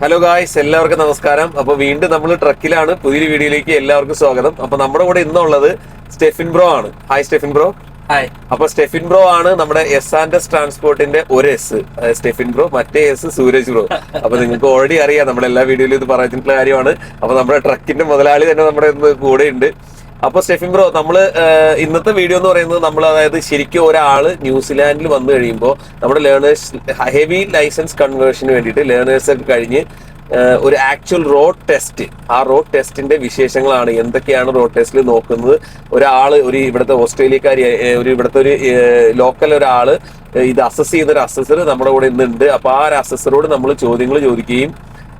Hello guys, എല്ലാവർക്കും നമസ്കാരം. അപ്പൊ വീണ്ടും നമ്മൾ ട്രക്കിലാണ്. പുതിയൊരു വീഡിയോയിലേക്ക് എല്ലാവർക്കും സ്വാഗതം. അപ്പൊ നമ്മുടെ കൂടെ ഇന്നുള്ളത് സ്റ്റെഫിൻ ബ്രോ ആണ്. Hi Stephin bro. ഹായ്. അപ്പൊ സ്റ്റെഫിൻ ബ്രോ ആണ് നമ്മുടെ എസ് ട്രാൻസ്പോർട്ടിന്റെ ഒരു എസ് സ്റ്റെഫിൻ ബ്രോ, മറ്റേ എസ് സൂരജ് ബ്രോ. അപ്പൊ നിങ്ങൾക്ക് ഓൾറെഡി അറിയാം, നമ്മുടെ എല്ലാ വീഡിയോയിലും ഇത് പറഞ്ഞിട്ടുള്ള കാര്യമാണ്. അപ്പൊ നമ്മുടെ ട്രക്കിന്റെ മുതലാളി തന്നെ നമ്മുടെ ഇന്ന് കൂടെ ഉണ്ട്. അപ്പൊ സ്റ്റെഫിൻ ബ്രോ, നമ്മള് ഇന്നത്തെ വീഡിയോ എന്ന് പറയുന്നത് നമ്മൾ അതായത് ശരിക്കും ഒരാള് ന്യൂസിലാൻഡിൽ വന്നു കഴിയുമ്പോൾ നമ്മുടെ ലേണേഴ്സ് ഹെവി ലൈസൻസ് കൺവേർഷന് വേണ്ടിയിട്ട് ലേണേഴ്സ് ഒക്കെ കഴിഞ്ഞ് ഒരു ആക്ച്വൽ റോഡ് ടെസ്റ്റ്, ആ റോഡ് ടെസ്റ്റിന്റെ വിശേഷങ്ങളാണ്. എന്തൊക്കെയാണ് റോഡ് ടെസ്റ്റിൽ നോക്കുന്നത്, ഇവിടുത്തെ ഓസ്ട്രേലിയക്കാരി ഇവിടുത്തെ ഒരു ലോക്കൽ ഒരാള് ഇത് അസസ് ചെയ്യുന്ന ഒരു അസസർ നമ്മുടെ കൂടെ ഇന്നുണ്ട്. അപ്പൊ ആ ഒരു അസസറോട് നമ്മൾ ചോദ്യങ്ങൾ ചോദിക്കുകയും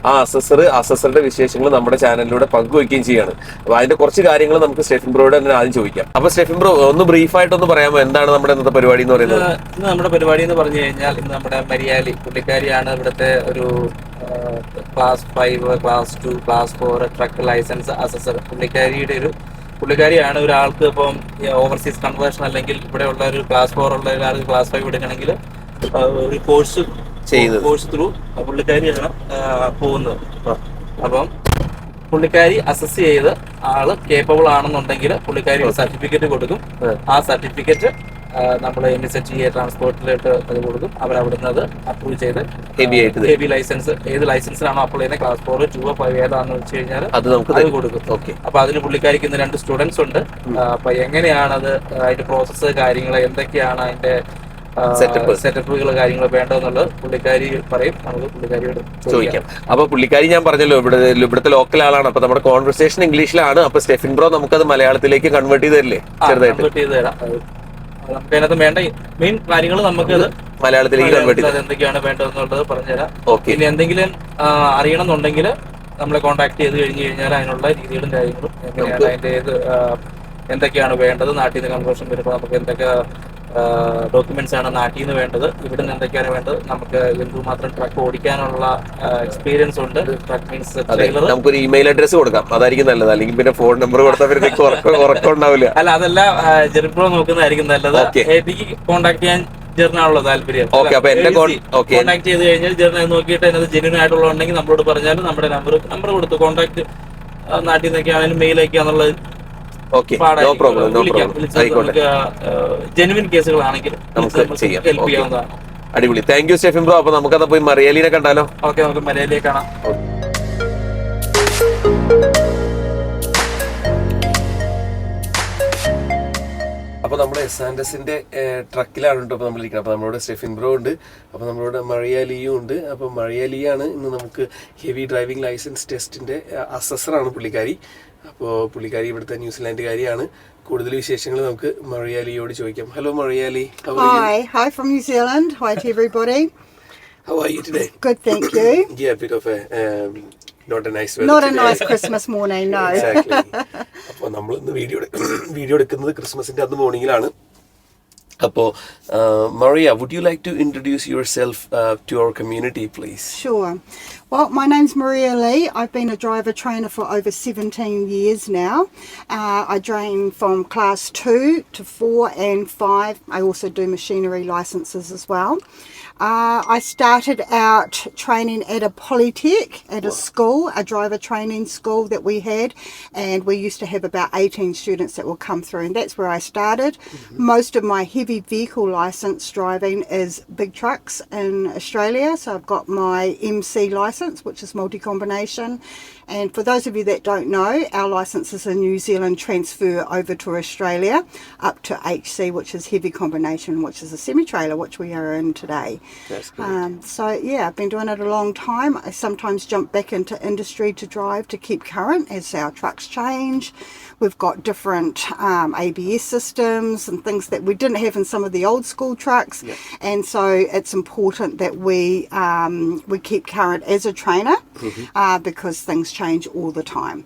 ആ അസസറുടെ വിശേഷങ്ങൾ നമ്മുടെ ചാനലിലൂടെ പങ്കുവയ്ക്കുകയും ചെയ്യാണ്. അപ്പൊ അതിന്റെ കുറച്ച് കാര്യങ്ങൾ നമുക്ക് സ്റ്റെഫിൻ ബ്രോയുടെ തന്നെ ആദ്യം ചോദിക്കാം. അപ്പൊ സ്റ്റെഫിൻ ബ്രോ, ഒന്ന് ബ്രീഫായിട്ടൊന്ന് പറയാമോ, എന്താണ് നമ്മുടെ ഇന്നത്തെ പരിപാടി എന്ന് പറയുന്നത്? ഇന്ന് നമ്മുടെ പരിപാടി എന്ന് പറഞ്ഞു കഴിഞ്ഞാൽ ഇന്ന് നമ്മുടെ മലയാളി പുള്ളിക്കാരിയാണ് ഇവിടുത്തെ ഒരു class 5, class 2, class 4 truck licence assessor. പുള്ളിക്കാരിയാണ് ഒരാൾക്ക് ഇപ്പം ഓവർസീസ് കൺവേർഷൻ അല്ലെങ്കിൽ ഇവിടെ ഉള്ള ഒരു ക്ലാസ് 4 ഉള്ള ഒരാൾക്ക് ക്ലാസ് 5 എടുക്കണമെങ്കിൽ ഒരു കോഴ്സ് ത്രൂ പുള്ളിക്കാരിയാണ് പോകുന്നത്. അപ്പം പുള്ളിക്കാരി അസസ് ചെയ്ത് ആള് കേപ്പബിൾ ആണെന്നുണ്ടെങ്കിൽ പുള്ളിക്കാരി ഒരു സർട്ടിഫിക്കറ്റ് കൊടുക്കും. ആ സർട്ടിഫിക്കറ്റ് നമ്മൾ MSHA ട്രാൻസ്പോർട്ടിലോട്ട് അത് കൊടുക്കും. അവരവിടുന്ന് അത് അപ്രൂവ് ചെയ്ത് ഹെവി ലൈസൻസ്, ഏത് ലൈസൻസിലാണോ അപ്ലൈ ചെയ്യുന്നത്, ക്ലാസ് 4, 2, 5 ഏതാണെന്ന് വെച്ച് കഴിഞ്ഞാൽ അത് കൊടുക്കും. ഓക്കെ. അപ്പൊ അതിന് പുള്ളിക്കാരിക്ക് ഇന്ന് 2 സ്റ്റുഡൻസ് ഉണ്ട്. അപ്പൊ എങ്ങനെയാണ് അത്, അതിന്റെ പ്രോസസ്സ്, കാര്യങ്ങൾ എന്തൊക്കെയാണ്, അതിന്റെ സെറ്റപ്പുകൾ, കാര്യങ്ങൾ വേണ്ടതെന്നുള്ളത് പുള്ളിക്കാരി പറയും. നമുക്ക് പുള്ളിക്കാരിയോട് ചോദിക്കാം. അപ്പൊ പുള്ളിക്കാരി ഞാൻ പറഞ്ഞല്ലോ ഇവിടുത്തെ ലോക്കൽ ആളാണ്. അപ്പൊ നമ്മുടെ കോൺവെർസേഷൻ ഇംഗ്ലീഷിലാണ്. അപ്പൊ സ്റ്റെഫിൻ ബ്രോ നമുക്കത് മലയാളത്തിലേക്ക് കൺവേർട്ട് ചെയ്ത് തരില്ലേ? കൺവേർട്ട് ചെയ്ത് തരാം. നമുക്ക് അതിനകത്ത് വേണ്ട മെയിൻ കാര്യങ്ങൾ നമുക്ക് മലയാളത്തിലേക്ക് കൺവേർട്ട് ചെയ്ത് എന്തൊക്കെയാണ് വേണ്ടതെന്നുള്ളത് പറഞ്ഞുതരാം. പിന്നെ എന്തെങ്കിലും അറിയണം എന്നുണ്ടെങ്കിൽ നമ്മളെ കോൺടാക്ട് ചെയ്ത് കഴിഞ്ഞു കഴിഞ്ഞാൽ അതിനുള്ള രീതികളും കാര്യങ്ങളും എങ്ങനെയാണ്, അതിന്റെ എന്തൊക്കെയാണ് വേണ്ടത്, നാട്ടിൽ നിന്ന് കൺവേർഷൻ വരുമ്പോൾ നമുക്ക് എന്തൊക്കെ ഡോക്യുമെന്റ്സ് ആണ് നാട്ടിൽ നിന്ന് വേണ്ടത്, ഇവിടെ നിന്ന് എന്തൊക്കെയാണ് വേണ്ടത്, നമുക്ക് എന്തുമാത്രം ട്രക്ക് ഓടിക്കാനുള്ള എക്സ്പീരിയൻസ് ഉണ്ട്, ട്രക്ക് മീൻസ് നമുക്കൊരു ഇമെയിൽ അഡ്രസ് കൊടുക്കാം, അതായിരിക്കും നല്ലത്. അല്ലെങ്കിൽ പിന്നെ ഫോൺ നമ്പർ കൊടുത്താൽ ഉറക്കമുണ്ടാവില്ല. അല്ല, അതല്ല, ജെറിപ്രോ നോക്കുന്നതായിരിക്കും നല്ലത്. എനിക്ക് കോൺടാക്ട് ചെയ്യാൻ ജെറിനാണുള്ള താല്പര്യം. കോൺടാക്ട് ചെയ്ത് കഴിഞ്ഞാൽ ജെറിനെ നോക്കിയിട്ട് അതിനകത്ത് ജെന്യൂൻ ആയിട്ടുള്ളതുണ്ടെങ്കിൽ നമ്മളോട് പറഞ്ഞാലും നമ്മുടെ നമ്പർ കൊടുത്ത് കോൺടാക്ട് നാട്ടിൽ നിന്നൊക്കെ ആണെങ്കിലും മെയിലൊക്കെയാന്നുള്ളത് ജെനുവിൻ കേസുകളാണെങ്കിൽ ഹെൽപ്പ് ചെയ്യാവുന്നതാണ്. അടിപൊളി. Thank you Stephin bro. അപ്പൊ നമുക്കത് പോയി മലയാളിനെ കണ്ടാലോ? ഓക്കെ, നമുക്ക് മലയാളിയെ കാണാം. അപ്പൊ നമ്മുടെ എസ് ട്രക്കിലാണ് കേട്ടോ അപ്പൊ നമ്മളിരിക്കുന്നത്. അപ്പൊ നമ്മളോട് സ്റ്റെഫിൻ ബ്രോ ഉണ്ട്, അപ്പൊ നമ്മളോട് മലയാളിയും ഉണ്ട്. അപ്പൊ മലയാളിയാണ് ഇന്ന് നമുക്ക് ഹെവി ഡ്രൈവിംഗ് ലൈസൻസ് ടെസ്റ്റിന്റെ അസസറാണ് പുള്ളിക്കാരി. അപ്പോൾ പുള്ളിക്കാരി ഇവിടുത്തെ ന്യൂസിലാൻഡുകാരിയാണ്. കൂടുതൽ വിശേഷങ്ങൾ നമുക്ക് മലയാളിയോട് ചോദിക്കാം. Hello Malayali. Hi from New Zealand. Hi to everybody. How are you today? Good, thank you. Yeah, a bit of a not a nice weather. Not today. a nice Christmas morning, no. Exactly. അപ്പോൾ നമ്മൾ ഇന്ന് video എടുക്കുന്നത് ക്രിസ്മസിന്റെ അന്ന് മോർണിംഗിലാണ്. അപ്പോൾ Maria, would you like to introduce yourself to our community, please? Sure. Well, my name's Maria Lee. I've been a driver trainer for over 17 years now. I train from class 2 to 4 and 5. I also do machinery licenses as well. I started out training at a polytech, at a school, a driver training school that we had, and we used to have about 18 students that will come through, and that's where I started. Most of my heavy vehicle license driving is big trucks in Australia, so I've got my MC license, which is multi-combination. And for those of you that don't know, our licenses in New Zealand transfer over to Australia up to HC, which is heavy combination, which is a semi-trailer, which we are in today. That's good. So yeah, I've been doing it a long time. I sometimes jump back into industry to drive to keep current as our trucks change. We've got different ABS systems and things that we didn't have in some of the old school trucks. Yep. And so it's important that we keep current as a trainer because things change all the time.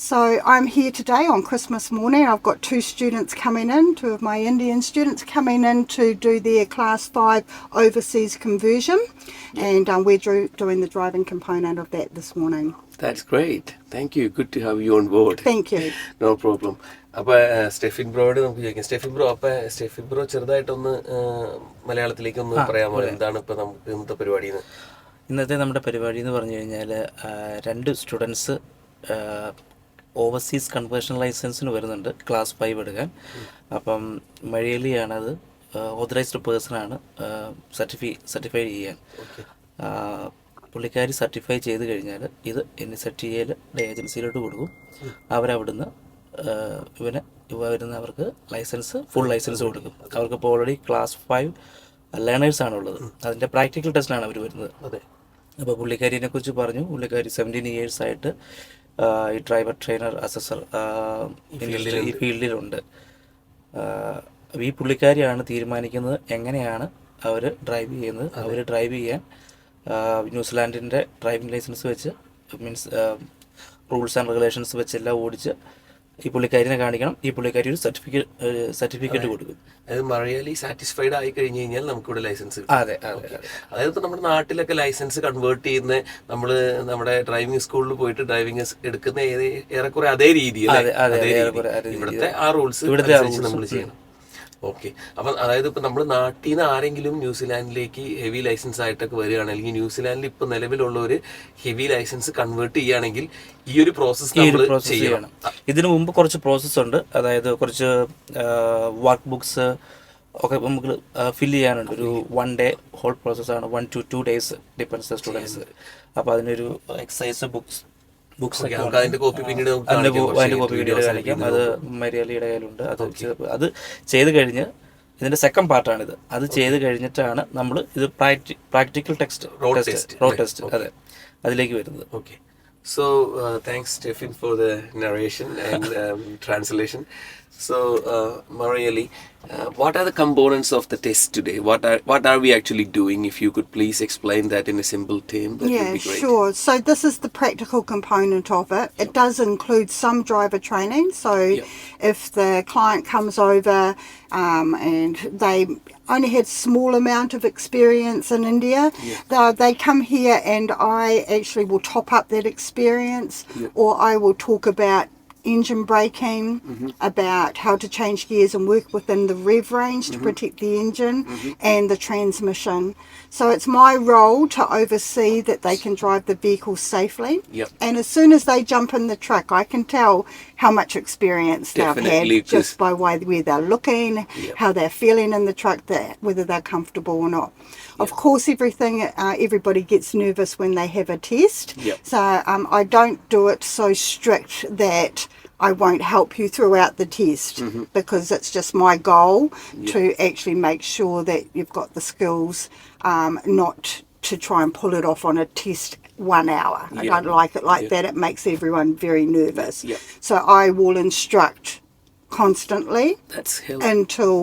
So I'm here today on Christmas morning. I've got 2 students coming in, 2 of my Indian students coming in to do their class 5 overseas conversion. Yep. And we're doing the driving component of that this morning. That's great. Thank you. Good to have you on board. Thank you. No problem. അപ്പൊ സ്റ്റെഫിൻ ബ്രോയോട് നമുക്ക് ചോദിക്കാം. Stephin bro ചെറുതായിട്ടൊന്ന് മലയാളത്തിലേക്ക് ഒന്ന് പറയാമോ, എന്താണ് ഇപ്പൊ നമുക്ക് ഇന്നത്തെ പരിപാടി? ഇന്നത്തെ നമ്മുടെ പരിപാടി എന്ന് പറഞ്ഞു കഴിഞ്ഞാൽ 2 സ്റ്റുഡൻസ് ഓവർസീസ് കൺവേർഷൻ ലൈസൻസിന് വരുന്നുണ്ട് ക്ലാസ് 5 എടുക്കാൻ. അപ്പം മഴയലിയാണത്, ഓതറൈസ്ഡ് പേഴ്സണാണ് സർട്ടിഫൈ ചെയ്യാൻ. പുള്ളിക്കാരി സർട്ടിഫൈ ചെയ്ത് കഴിഞ്ഞാൽ ഇത് NSTAയുടെ ഏജൻസിയിലോട്ട് കൊടുക്കും. അവരവിടുന്ന് വരുന്ന അവർക്ക് ഫുൾ ലൈസൻസ് കൊടുക്കും. അവർക്കിപ്പോൾ ഓൾറെഡി ക്ലാസ് 5 ലേണേഴ്സ് ആണുള്ളത്. അതിൻ്റെ പ്രാക്ടിക്കൽ ടെസ്റ്റിനാണ് അവർ വരുന്നത്. അപ്പോൾ പുള്ളിക്കാരിനെ കുറിച്ച് പറഞ്ഞു. പുള്ളിക്കാരി 17 years ആയിട്ട് ഈ ഡ്രൈവർ ട്രെയിനർ അസസർ ഈ ഫീൽഡിലുണ്ട്. ഈ പുള്ളിക്കാരിയാണ് തീരുമാനിക്കുന്നത് എങ്ങനെയാണ് അവർ ഡ്രൈവ് ചെയ്യുന്നത്. അവർ ഡ്രൈവ് ചെയ്യാൻ ന്യൂസിലാൻഡിൻ്റെ ഡ്രൈവിംഗ് ലൈസൻസ് വെച്ച് മീൻസ് റൂൾസ് ആൻഡ് റെഗുലേഷൻസ് വെച്ചെല്ലാം ഓടിച്ച് ഈ പുള്ളിക്കാരിനെ കാണിക്കണം. ഈ പുള്ളിക്കാരി ഒരു സർട്ടിഫിക്കറ്റ് കൊടുക്കും. അതായത് മലയാളി സാറ്റിസ്ഫൈഡ് ആയി കഴിഞ്ഞ് കഴിഞ്ഞാൽ നമുക്കിവിടെ ലൈസൻസ്. അതെ. അതായത് ഇപ്പൊ നമ്മുടെ നാട്ടിലൊക്കെ ലൈസൻസ് കൺവേർട്ട് ചെയ്യുന്ന നമ്മുടെ ഡ്രൈവിംഗ് സ്കൂളിൽ പോയിട്ട് ഡ്രൈവിംഗ് എടുക്കുന്ന ഏറെക്കുറെ അതേ രീതിയിൽ ഇവിടുത്തെ ആ റൂൾസ് നമ്മൾ ചെയ്യണം. ഓക്കെ. അപ്പം അതായത് ഇപ്പൊ നമ്മുടെ നാട്ടിൽ നിന്ന് ആരെങ്കിലും ന്യൂസിലാൻഡിലേക്ക് ഹെവി ലൈസൻസ് ആയിട്ടൊക്കെ വരികയാണ്, അല്ലെങ്കിൽ ന്യൂസിലാൻഡിൽ ഇപ്പൊ നിലവിലുള്ള ഒരു ഹെവി ലൈസൻസ് കൺവേർട്ട് ചെയ്യുകയാണെങ്കിൽ ഈ ഒരു പ്രോസസ് ചെയ്യണം. ഇതിനു മുമ്പ് കുറച്ച് പ്രോസസ്സ് ഉണ്ട്. അതായത് കുറച്ച് വർക്ക് ബുക്സ് ഒക്കെ നമുക്ക് ഫില്ല് ചെയ്യാനുണ്ട്. ഒരു 1 day ഹോൾ പ്രോസസ്സാണ്. 1 to 2 days depends the students. അപ്പോൾ അതിനൊരു എക്സസൈസ് ബുക്സ് അതിന്റെ കോപ്പി പിന്നീട് കാണിക്കാം. അത് മലയാളിയുടെ കയ്യിലുണ്ട്. അത് ചെയ്ത് കഴിഞ്ഞ് ഇതിന്റെ സെക്കൻഡ് പാർട്ടാണിത്. അത് ചെയ്ത് കഴിഞ്ഞിട്ടാണ് നമ്മൾ ഇത് പ്രാക്ടിക്കൽ റോഡ് ടെസ്റ്റ് അതെ അതിലേക്ക് വരുന്നത്. Okay. So thanks Stephen for the narration and translation. So Malayali, what are the components of the test today? What are we actually doing? If you could please explain that in a simple term, that would be great. Sure. So this is the practical component of it. It does include some driver training. So if the client comes over and they only had small amount of experience in India, they come here and I actually will top up that experience, or I will talk about engine braking, about how to change gears and work within the rev range to protect the engine and the transmission. So it's my role to oversee that they can drive the vehicle safely. And as soon as they jump in the truck, I can tell how much experience they've had just by where they're looking, how they're feeling in the truck, whether they're comfortable or not. Of course, everybody gets nervous when they have a test. So I don't do it so strict that I won't help you throughout the test, because it's just my goal to actually make sure that you've got the skills, not to try and pull it off on a test 1 hour. I don't like it like that. It makes everyone very nervous. So I will instruct constantly until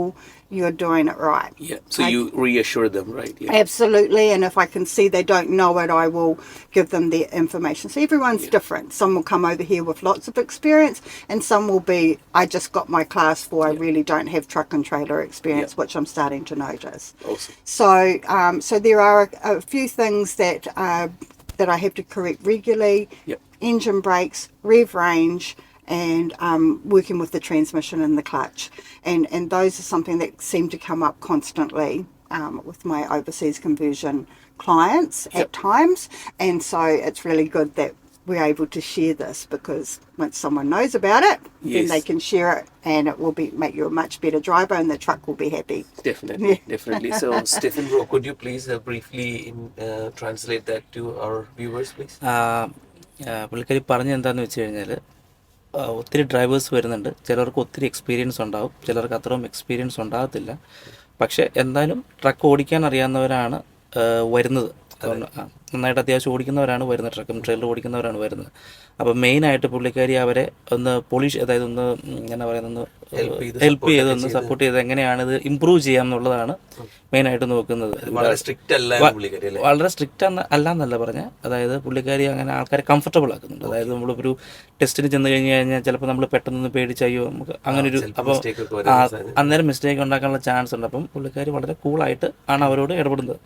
you're doing it right. So you reassure them, right? Absolutely. And if I can see they don't know it, I will give them the information. So everyone's different. Some will come over here with lots of experience, and some will be, I just got my class 4, I really don't have truck and trailer experience, which I'm starting to notice. Awesome. So there are a few things that I have to correct regularly. Engine brakes, rev range, and working with the transmission and the clutch, and those are something that seem to come up constantly with my overseas conversion clients at times. And so it's really good that we're able to share this, because once someone knows about it, then they can share it, and it will make you a much better driver, and the truck will be happy. Definitely. So Stephen bro, could you please briefly translate that to our viewers, please? പുള്ളിക്കാരി പറഞ്ഞെന്താന്ന് വെച്ച് കഴിഞ്ഞാൽ ഒത്തിരി drivers വരുന്നുണ്ട്. ചിലർക്ക് ഒത്തിരി experience ഉണ്ടാവും, ചിലർക്ക് അത്രയും എക്സ്പീരിയൻസ് ഉണ്ടാകത്തില്ല. പക്ഷെ എന്തായാലും ട്രക്ക് ഓടിക്കാൻ അറിയാവുന്നവരാണ് വരുന്നത്. നന്നായിട്ട് അത്യാവശ്യം ഓടിക്കുന്നവരാണ് വരുന്നത്, ട്രക്കും ട്രെയിലർ ഓടിക്കുന്നവരാണ് വരുന്നത്. അപ്പം മെയിനായിട്ട് പുള്ളിക്കാരി അവരെ ഒന്ന് പോളിഷ്, അതായത് ഒന്ന് എന്നാ പറയുന്നത്, ഒന്ന് ഹെൽപ്പ് ചെയ്ത് ഒന്ന് സപ്പോർട്ട് ചെയ്ത് എങ്ങനെയാണ് ഇത് ഇമ്പ്രൂവ് ചെയ്യാം എന്നുള്ളതാണ് മെയിനായിട്ട് നോക്കുന്നത്. വളരെ സ്ട്രിക്റ്റ് അല്ലാന്നല്ല പറഞ്ഞാൽ, അതായത് പുള്ളിക്കാരി അങ്ങനെ ആൾക്കാരെ കംഫർട്ടബിൾ ആക്കുന്നുണ്ട്. അതായത് നമ്മളിപ്പോൾ ഒരു ടെസ്റ്റിന് ചെന്ന് കഴിഞ്ഞാൽ ചിലപ്പോൾ നമ്മൾ പെട്ടെന്ന് പേടിച്ചയ്യോ നമുക്ക് അങ്ങനെ ഒരു, അപ്പോൾ അന്നേരം മിസ്റ്റേക്ക് ഉണ്ടാക്കാനുള്ള ചാൻസ് ഉണ്ട്. അപ്പം പുള്ളിക്കാരി വളരെ കൂളായിട്ട് ആണ് അവരോട് ഇടപെടുന്നത്.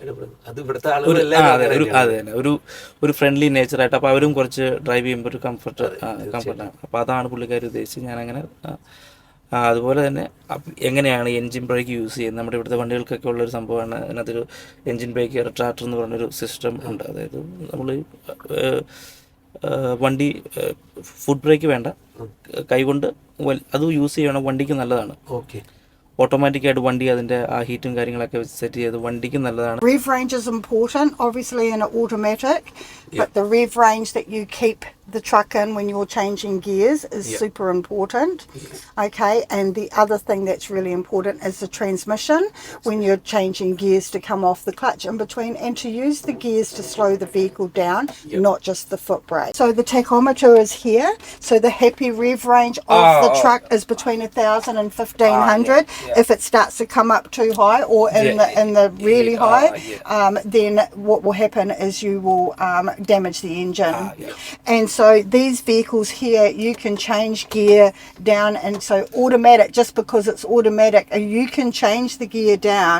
അതെ തന്നെ, ഒരു ഫ്രണ്ട്ലി നേച്ചറായിട്ട്. അപ്പോൾ അവരും കുറച്ച് ഡ്രൈവ് ചെയ്യുമ്പോൾ ഒരു കംഫർട്ടാണ്. അപ്പോൾ അതാണ് പുള്ളിക്കാരി ഉദ്ദേശിച്ച് ഞാനങ്ങനെ അതുപോലെ തന്നെ എങ്ങനെയാണ് എൻജിൻ ബ്രേക്ക് യൂസ് ചെയ്യുന്നത്. നമ്മുടെ ഇവിടുത്തെ വണ്ടികൾക്കൊക്കെ ഉള്ളൊരു സംഭവമാണ്. അതിനകത്തൊരു എൻജിൻ ബ്രേക്ക് റിട്രാക്ടർ എന്ന് പറഞ്ഞൊരു സിസ്റ്റം ഉണ്ട്. അതായത് നമ്മൾ വണ്ടി ഫുഡ് ബ്രേക്ക് വേണ്ട, കൈകൊണ്ട് അത് യൂസ് ചെയ്യണം, വണ്ടിക്ക് നല്ലതാണ്. ഓക്കെ. ഓട്ടോമാറ്റിക്കായിട്ട് വണ്ടി അതിൻ്റെ ആ ഹീറ്റും കാര്യങ്ങളൊക്കെ സെറ്റ് ചെയ്ത് വണ്ടിക്ക് നല്ലതാണ്. Rev range is important, obviously in an automatic, but the rev range that you keep the truck in when you're changing gears is super important. Okay, and the other thing that's really important is the transmission when you're changing gears to come off the clutch in between, and to use the gears to slow the vehicle down, not just the foot brake. So the tachometer is here, so the happy rev range of the truck is between 1,000 and 1,500. If it starts to come up too high or in the really high, then what will happen is you will damage the engine. And so these vehicles here, you can change gear down, and so automatic, just because it's automatic, you can change the gear down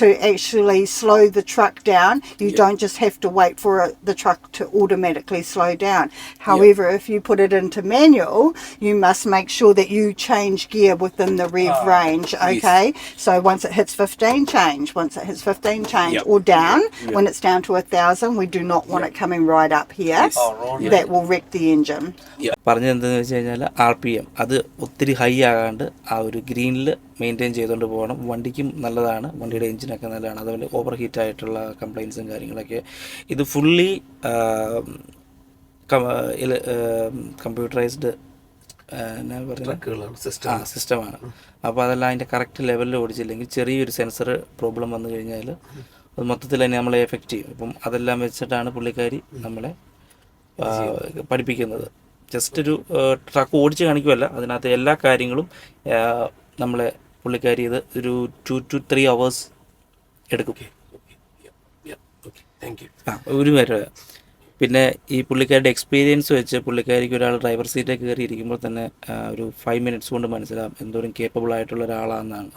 to actually slow the truck down. You don't just have to wait for the truck to automatically slow down. However, if you put it into manual, you must make sure that you change gear within the rev range. Okay, so once it hits 15, change. Once it hits 15, change, or down. When it's down to 1,000, we do not want it coming right up here. That will wreck the engine. പറഞ്ഞത് എന്താണെന്ന് വെച്ച് കഴിഞ്ഞാൽ RPM അത് ഒത്തിരി high ആകാണ്ട് ആ ഒരു ഗ്രീനിൽ maintain ചെയ്തുകൊണ്ട് പോകണം. വണ്ടിക്കും നല്ലതാണ്, വണ്ടിയുടെ എഞ്ചിനൊക്കെ നല്ലതാണ്. അതുപോലെ ഓവർ ഹീറ്റ് ആയിട്ടുള്ള കംപ്ലയിൻസും കാര്യങ്ങളൊക്കെ ഇത് ഫുള്ളി കമ്പ്യൂട്ടറൈസ്ഡ് സിസ്റ്റമാണ്. അപ്പോൾ അതെല്ലാം അതിൻ്റെ കറക്റ്റ് ലെവലിൽ ഓടിച്ചില്ലെങ്കിൽ ചെറിയൊരു സെൻസർ പ്രോബ്ലം വന്നു കഴിഞ്ഞാൽ അത് മൊത്തത്തിൽ തന്നെ നമ്മളെ എഫക്റ്റ് ചെയ്യും. അപ്പം അതെല്ലാം വെച്ചിട്ടാണ് പുള്ളിക്കാരി നമ്മളെ പഠിപ്പിക്കുന്നത്. ജസ്റ്റ് ഒരു ട്രക്ക് ഓടിച്ച് കാണിക്കുമല്ല, അതിനകത്ത് എല്ലാ കാര്യങ്ങളും നമ്മളെ പുള്ളിക്കാരി ഇത് ഒരു 2 to 3 hours എടുക്കും. ഒരു കാര്യം, പിന്നെ ഈ പുള്ളിക്കാരുടെ എക്സ്പീരിയൻസ് വെച്ച് പുള്ളിക്കാരിക്ക് ഒരാൾ ഡ്രൈവർ സീറ്റിൽ കയറി ഇരിക്കുമ്പോൾ തന്നെ ഒരു 5 minutes കൊണ്ട് മനസ്സിലാവും എന്തോരം കേപ്പബിൾ ആയിട്ടുള്ള ഒരാളാണെന്നാണ്.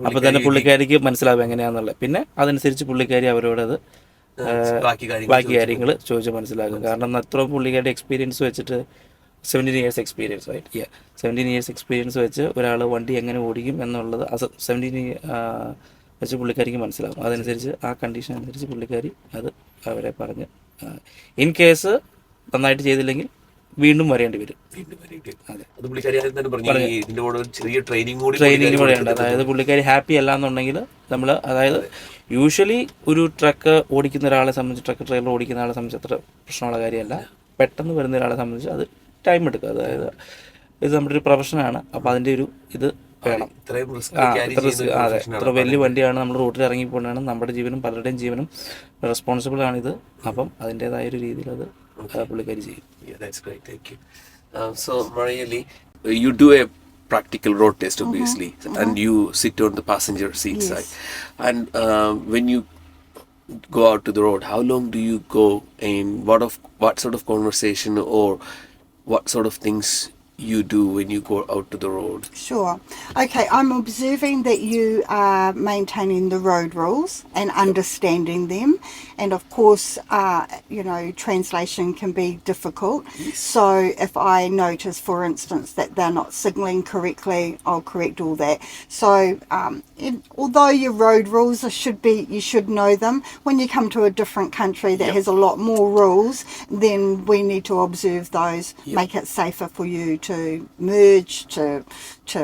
അപ്പോൾ തന്നെ പുള്ളിക്കാരിക്ക് മനസ്സിലാവും എങ്ങനെയാണെന്നുള്ളത്. പിന്നെ അതനുസരിച്ച് പുള്ളിക്കാരി അവരോടത് ബാക്കി കാര്യങ്ങൾ ചോദിച്ച് മനസ്സിലാക്കും. കാരണം അത്ര പുള്ളിക്കാരുടെ എക്സ്പീരിയൻസ് വെച്ചിട്ട് 17 years experience, right? 17 years experience വെച്ച് ഒരാൾ വണ്ടി എങ്ങനെ ഓടിക്കും എന്നുള്ളത് 17 വെച്ച് പുള്ളിക്കാരിക്ക് മനസ്സിലാകും. അതനുസരിച്ച് ആ കണ്ടീഷൻ അനുസരിച്ച് പുള്ളിക്കാരി അത് അവരെ പറഞ്ഞ് ഇൻ കേസ് നന്നായിട്ട് ചെയ്തില്ലെങ്കിൽ വീണ്ടും വരേണ്ടി വരും. ട്രെയിനിങ് കൂടെ ഉണ്ട്. അതായത് പുള്ളിക്കാരി ഹാപ്പി അല്ല എന്നുണ്ടെങ്കിൽ നമ്മൾ, അതായത് യൂഷ്വലി ഒരു ട്രക്ക് ഓടിക്കുന്ന ഒരാളെ സംബന്ധിച്ച്, ട്രക്ക് ഡ്രൈവർ ഓടിക്കുന്ന ആളെ സംബന്ധിച്ച് അത്ര പ്രശ്നമുള്ള കാര്യമല്ല. പെട്ടെന്ന് വരുന്ന ഒരാളെ സംബന്ധിച്ച് അത് ടൈം എടുക്കും. അതായത് ഇത് നമ്മുടെ ഒരു പ്രൊഫഷനാണ്. അപ്പോൾ അതിൻ്റെ ഒരു ഇത് വേണം. അതെ, ഇത്ര വലിയ വണ്ടിയാണ്, നമ്മൾ റോഡിൽ ഇറങ്ങി പോകുന്നതാണ്, നമ്മുടെ ജീവനും പലരുടെയും ജീവനും റെസ്പോൺസിബിൾ ആണിത്. അപ്പം അതിൻ്റെതായ ഒരു രീതിയിൽ അത് പുള്ളിക്കാരി ചെയ്യും. So Malayali, you do a practical road test obviously, and you sit on the passenger seat side, and when you go out to the road, how long do you go, and what sort of conversation or what sort of things you do when you go out to the road? Sure. Okay, I'm observing that you are maintaining the road rules and understanding them. And of course, translation can be difficult. Yes. So if I notice, for instance, that they're not signalling correctly, I'll correct all that. So although your road rules you should know them, when you come to a different country that has a lot more rules, then we need to observe those, make it safer for you to merge, to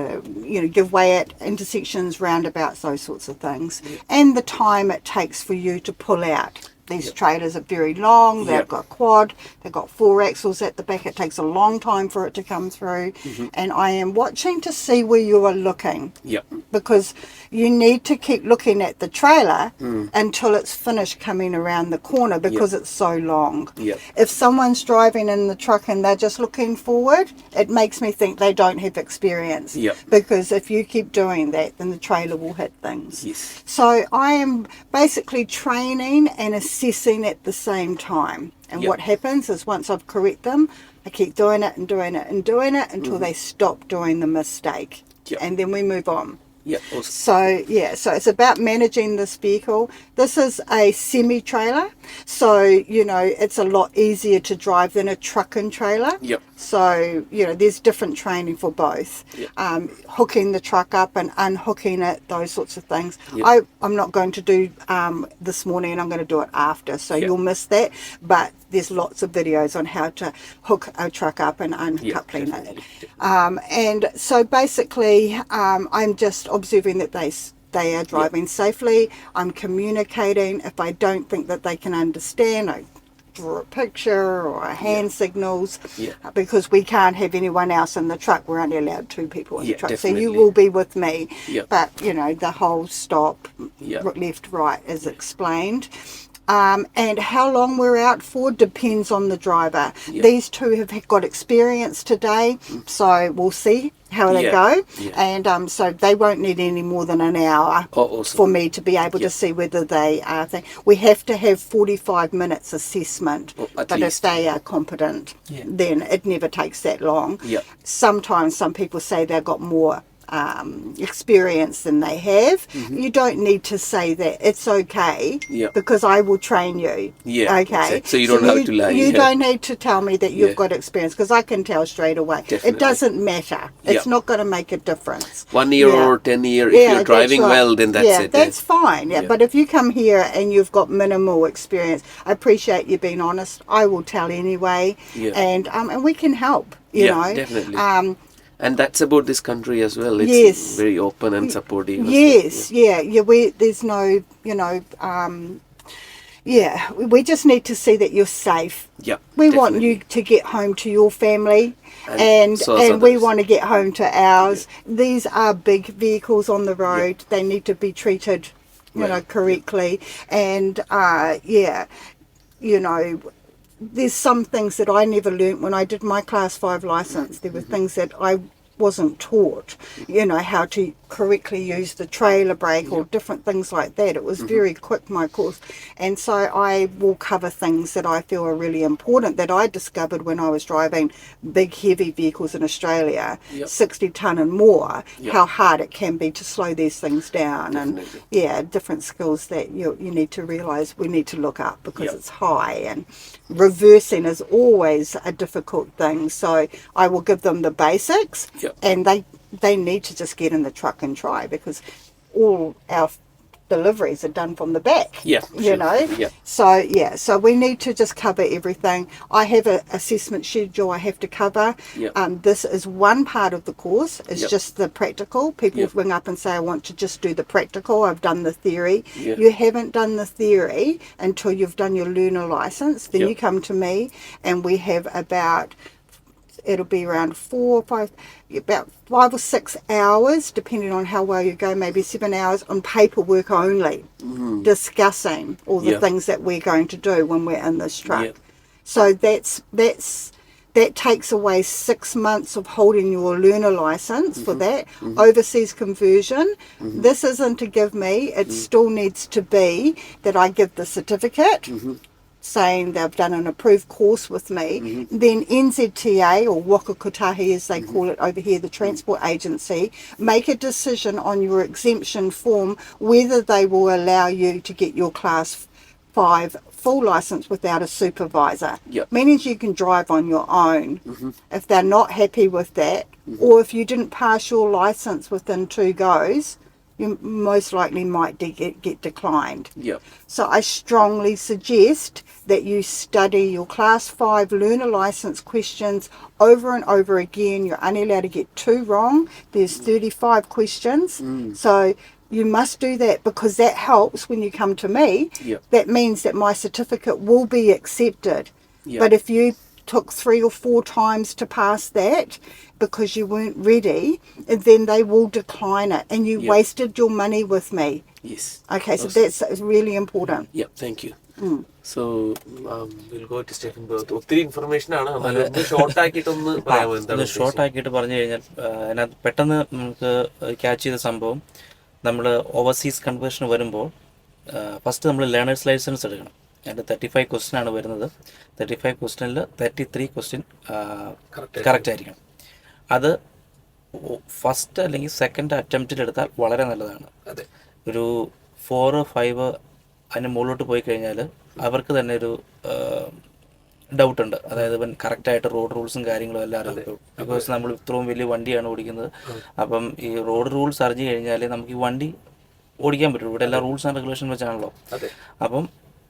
give way at intersections, roundabouts, those sorts of things, and the time it takes for you to pull out. These trailers are very long, they've got quad, they've got 4 axles at the back, it takes a long time for it to come through, and I am watching to see where you are looking, because you need to keep looking at the trailer until it's finished coming around the corner, because it's so long. If someone's driving in the truck and they're just looking forward, it makes me think they don't have experience, because if you keep doing that, then the trailer will hit things. So I am basically training and assessing at the same time, and what happens is once I've corrected them, I keep doing it and doing it and doing it until they stop doing the mistake, and then we move on. Awesome. So it's about managing this vehicle. This is a semi-trailer, so it's a lot easier to drive than a truck and trailer. So, you know, there's different training for both. Hooking the truck up and unhooking it, those sorts of things. I'm not going to do this morning, I'm going to do it after, so you'll miss that. But there's lots of videos on how to hook a truck up and uncoupling it. And so basically, I'm just observing that they are driving safely. I'm communicating. If I don't think that they can understand, I draw a picture or hand signals, because we can't have anyone else in the truck. We're only allowed 2 people in the truck. Definitely. So you will be with me. But, you know, the whole stop, left, right is explained. And how long we're out for depends on the driver. These 2 have got experience today, so we'll see how they go. And so they won't need any more than an hour for me to be able to see whether they are. We have to have 45 minutes assessment, but if they are competent, then it never takes that long. Sometimes some people say they've got more experience than they have. You don't need to say that. It's okay, because I will train you. Okay, so you don't have to lie. You don't need to tell me that you've got experience, because I can tell straight away. It doesn't matter. It's not going to make a difference. 1 year or 10 year, if you're driving well, then that's it. That's fine. But if you come here and you've got minimal experience, I appreciate you being honest. I will tell anyway, and we can help. You know, definitely. And that's about this country as well. It's very open and supportive. There's no, you know, we just need to see that you're safe. We want you to get home to your family, and we want to get home to ours. These are big vehicles on the road. They need to be treated, you know, correctly. And you know, there's some things that I never learnt when I did my Class 5 licence. There were things that I wasn't taught, you know, how to correctly use the trailer brake or different things like that. It was very quick, my course. And so I will cover things that I feel are really important that I discovered when I was driving big, heavy vehicles in Australia, 60 tonne and more, how hard it can be to slow these things down. Definitely. And different skills that you need to realise we need to look up, because it's high, and reversing is always a difficult thing. So I will give them the basics, and they need to just get in the truck and try, because all our deliveries are done from the back. You know. So we need to just cover everything. I have an assessment schedule I have to cover. This is one part of the course. It's just the practical. People ring up and say, I want to just do the practical. I've done the theory. You haven't done the theory until you've done your learner license. Then you come to me, and we have it'll be around 5 or 6 hours, depending on how well you go, maybe 7 hours on paperwork only, discussing all the things that we're going to do when we're in this truck. So that takes away 6 months of holding your learner license for that. Overseas conversion, this isn't to give me, it still needs to be that I give the certificate, saying they've done an approved course with me. Then NZTA, or Waka Kotahi as they call it over here, the transport agency, make a decision on your exemption form whether they will allow you to get your Class 5 full licence without a supervisor. Meaning you can drive on your own. If they're not happy with that, or if you didn't pass your licence within 2 goes, you most likely might get declined. So I strongly suggest that you study your Class 5 learner license questions over and over again. You're only allowed to get 2 wrong. There's 35 questions. So you must do that, because that helps when you come to me. That means that my certificate will be accepted. But if you took 3 or 4 times to pass that because you weren't ready, then they will decline it, and you wasted your money with me. Okay, so that's really important. Thank you. So we'll go to Stephen Bro. ഒത്തിരി information ആണ്. Short ആക്കിയിട്ടൊന്ന് പറയാമോ? എന്താണ് short ആക്കിയിട്ട് പറഞ്ഞു കഴിഞ്ഞാൽ, അതിനകത്ത് പെട്ടെന്ന് നമുക്ക് ക്യാച്ച് ചെയ്ത സംഭവം, നമ്മൾ ഓവർസീസ് കൺവേർഷൻ വരുമ്പോൾ ഫസ്റ്റ് നമ്മൾ ലേണേഴ്സ് ലൈസൻസ് എടുക്കണം. അതിൻ്റെ 35 ക്വസ്റ്റ്യൻ ആണ് വരുന്നത്. 35 ക്വസ്റ്റ്യനിൽ 33 ക്വസ്റ്റ്യൻ കറക്റ്റ് ആയിരിക്കണം. അത് ഫസ്റ്റ് അല്ലെങ്കിൽ സെക്കൻഡ് അറ്റംപ്റ്റിൽ എടുത്താൽ വളരെ നല്ലതാണ്. ഒരു 4 or 5 അതിന് മുകളിലോട്ട് പോയി കഴിഞ്ഞാൽ അവർക്ക് തന്നെ ഒരു ഡൗട്ട് ഉണ്ട്. അതായത് ഇവൻ കറക്റ്റായിട്ട് റോഡ് റൂൾസും കാര്യങ്ങളും എല്ലാം അറിയാം. ബിക്കോസ് നമ്മൾ ഇത്രയും വലിയ വണ്ടിയാണ് ഓടിക്കുന്നത്. അപ്പം ഈ റോഡ് റൂൾസ് അറിഞ്ഞു കഴിഞ്ഞാൽ നമുക്ക് ഈ വണ്ടി ഓടിക്കാൻ പറ്റും. ഇവിടെ എല്ലാ റൂൾസ് ആൻഡ് റെഗുലേഷൻ വെച്ചാണല്ലോ. അപ്പം